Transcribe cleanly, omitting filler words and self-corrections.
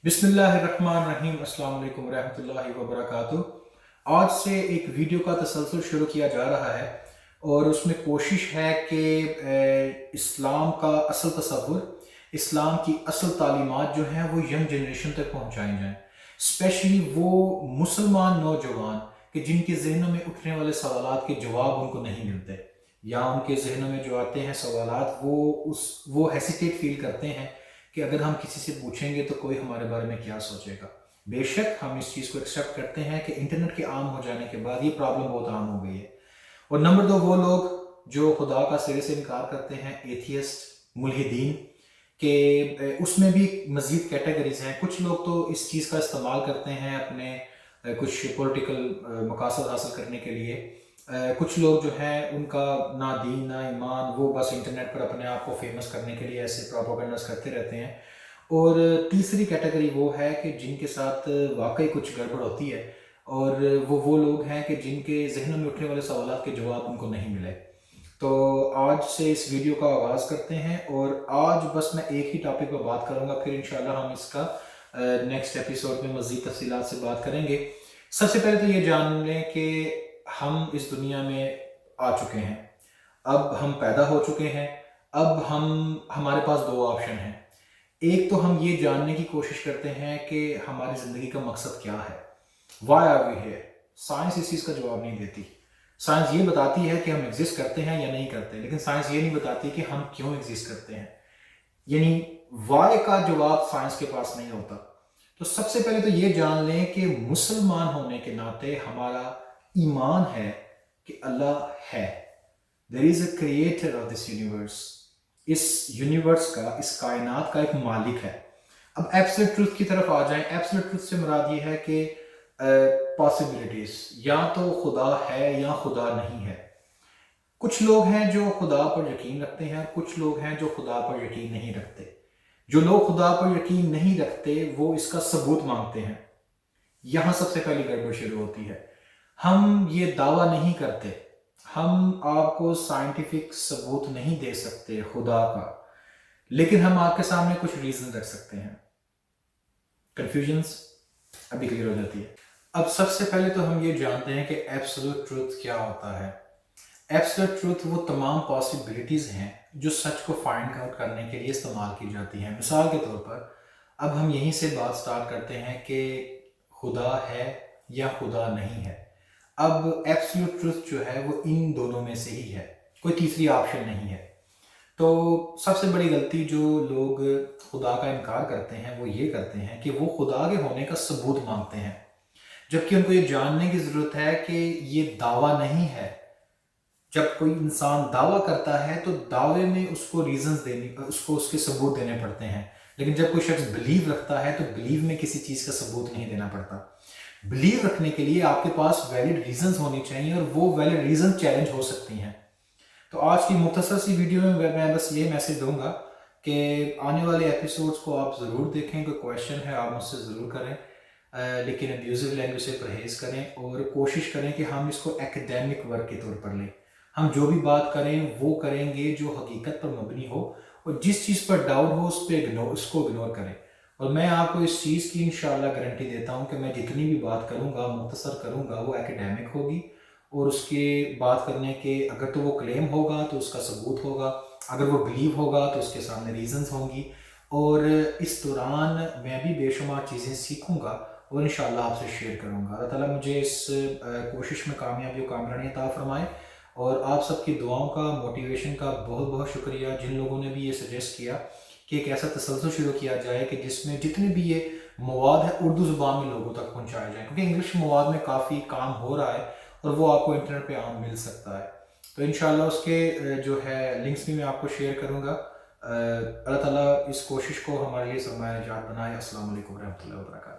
بسم اللہ الرحمن الرحیم۔ السلام علیکم ورحمۃ اللہ وبرکاتہ۔ آج سے ایک ویڈیو کا تسلسل شروع کیا جا رہا ہے اور اس میں کوشش ہے کہ اسلام کا اصل تصور، اسلام کی اصل تعلیمات جو ہیں وہ ینگ جنریشن تک پہنچائی جائیں، اسپیشلی وہ مسلمان نوجوان کہ جن کے ذہنوں میں اٹھنے والے سوالات کے جواب ان کو نہیں ملتے، یا ان کے ذہنوں میں جو آتے ہیں سوالات وہ ہیسیٹیٹ فیل کرتے ہیں کہ اگر ہم کسی سے پوچھیں گے تو کوئی ہمارے بارے میں کیا سوچے گا۔ بے شک ہم اس چیز کو ایکسیپٹ کرتے ہیں کہ انٹرنیٹ کے عام ہو جانے کے بعد یہ پرابلم بہت عام ہو گئی ہے۔ اور نمبر 2، وہ لوگ جو خدا کا سرے سے انکار کرتے ہیں، ایتھیسٹ، ملحدین، کہ اس میں بھی مزید کیٹیگریز ہیں۔ کچھ لوگ تو اس چیز کا استعمال کرتے ہیں اپنے کچھ پولیٹیکل مقاصد حاصل کرنے کے لیے۔ کچھ لوگ جو ہیں ان کا نہ دین نہ ایمان، وہ بس انٹرنیٹ پر اپنے آپ کو فیمس کرنے کے لیے ایسے پروپیگنڈاز کرتے رہتے ہیں۔ اور تیسری کیٹیگری وہ ہے کہ جن کے ساتھ واقعی کچھ گڑبڑ ہوتی ہے، اور وہ لوگ ہیں کہ جن کے ذہنوں میں اٹھنے والے سوالات کے جواب ان کو نہیں ملے۔ تو آج سے اس ویڈیو کا آغاز کرتے ہیں، اور آج بس میں ایک ہی ٹاپک پر بات کروں گا، پھر انشاءاللہ ہم اس کا نیکسٹ ایپیسوڈ میں مزید تفصیلات سے بات کریں گے۔ سب سے پہلے تو یہ جان لیں کہ ہم اس دنیا میں آ چکے ہیں، اب ہم پیدا ہو چکے ہیں، اب ہمارے پاس دو آپشن ہیں۔ ایک تو ہم یہ جاننے کی کوشش کرتے ہیں کہ ہماری زندگی کا مقصد کیا ہے، why are we here. Science اس چیز کا جواب نہیں دیتی۔ سائنس یہ بتاتی ہے کہ ہم ایگزسٹ کرتے ہیں یا نہیں کرتے، لیکن سائنس یہ نہیں بتاتی کہ ہم کیوں ایگزسٹ کرتے ہیں، یعنی وائی کا جواب سائنس کے پاس نہیں ہوتا۔ تو سب سے پہلے تو یہ جان لیں کہ مسلمان ہونے کے ناطے ہمارا ایمان ہے کہ اللہ ہے، there is a creator of this universe، اس یونیورس کا، اس کائنات کا ایک مالک ہے۔ اب ایبسولوٹ ٹروتھ کی طرف آ جائیں۔ ایبسولوٹ ٹروتھ سے مراد یہ ہے کہ پاسبلٹیز، یا تو خدا ہے یا خدا نہیں ہے۔ کچھ لوگ ہیں جو خدا پر یقین رکھتے ہیں، اور کچھ لوگ ہیں جو خدا پر یقین نہیں رکھتے۔ جو لوگ خدا پر یقین نہیں رکھتے وہ اس کا ثبوت مانگتے ہیں۔ یہاں سب سے پہلی گڑبڑ شروع ہوتی ہے۔ ہم یہ دعویٰ نہیں کرتے، ہم آپ کو سائنٹیفک ثبوت نہیں دے سکتے خدا کا، لیکن ہم آپ کے سامنے کچھ ریزن رکھ سکتے ہیں۔ کنفیوژنس ابھی کلیئر ہو جاتی ہے۔ اب سب سے پہلے تو ہم یہ جانتے ہیں کہ ایبسولوٹ ٹروتھ کیا ہوتا ہے۔ ایبسولوٹ ٹروتھ وہ تمام پاسبلٹیز ہیں جو سچ کو فائنڈ آؤٹ کرنے کے لیے استعمال کی جاتی ہیں۔ مثال کے طور پر اب ہم یہیں سے بات سٹارٹ کرتے ہیں کہ خدا ہے یا خدا نہیں ہے۔ اب ایبسولوٹ ٹروتھ جو ہے وہ ان دونوں میں سے ہی ہے، کوئی تیسری آپشن نہیں ہے۔ تو سب سے بڑی غلطی جو لوگ خدا کا انکار کرتے ہیں وہ یہ کرتے ہیں کہ وہ خدا کے ہونے کا ثبوت مانگتے ہیں، جبکہ ان کو یہ جاننے کی ضرورت ہے کہ یہ دعویٰ نہیں ہے۔ جب کوئی انسان دعویٰ کرتا ہے تو دعوے میں اس کو ریزنز دینے، اس کے ثبوت دینے پڑتے ہیں، لیکن جب کوئی شخص بلیو رکھتا ہے تو بلیو میں کسی چیز کا ثبوت نہیں دینا پڑتا۔ بلیو رکھنے کے لیے آپ کے پاس ویلڈ ریزنز ہونی چاہیے، اور وہ ویلڈ ریزن چیلنج ہو سکتی ہیں۔ تو آج کی مختصر سی ویڈیو میں میں بس یہ میسج دوں گا کہ آنے والے ایپیسوڈز کو آپ ضرور دیکھیں، کوئی کویشچن ہے آپ مجھ سے ضرور کریں، لیکن ابیوزو لینگویج سے پرہیز کریں، اور کوشش کریں کہ ہم اس کو ایکیڈیمک ورک کے طور پر لیں۔ ہم جو بھی بات کریں وہ کریں گے جو حقیقت پر مبنی ہو، اور جس چیز پر ڈاؤٹ ہو اس کو اگنور کریں۔ اور میں آپ کو اس چیز کی انشاءاللہ گارنٹی دیتا ہوں کہ میں جتنی بھی بات کروں گا، مختصر کروں گا، وہ ایکیڈیمک ہوگی، اور اس کے بات کرنے کے اگر تو وہ کلیم ہوگا تو اس کا ثبوت ہوگا، اگر وہ بلیو ہوگا تو اس کے سامنے ریزنز ہوں گی، اور اس دوران میں بھی بے شمار چیزیں سیکھوں گا اور انشاءاللہ آپ سے شیئر کروں گا۔ اللہ تعالیٰ مجھے اس کوشش میں کامیابی و کامرانی عطا فرمائے، اور آپ سب کی دعاؤں کا، موٹیویشن کا بہت بہت شکریہ جن لوگوں نے بھی یہ سجیسٹ کیا کہ ایک ایسا تسلسل شروع کیا جائے کہ جس میں جتنے بھی یہ مواد ہے اردو زبان میں لوگوں تک پہنچائے جائیں، کیونکہ انگلش مواد میں کافی کام ہو رہا ہے اور وہ آپ کو انٹرنیٹ پہ عام مل سکتا ہے۔ تو انشاءاللہ اس کے جو ہے لنکس بھی میں آپ کو شیئر کروں گا۔ اللہ تعالیٰ اس کوشش کو ہمارے لیے سرمایہ جات بنائے۔ السلام علیکم ورحمۃ اللہ وبرکاتہ۔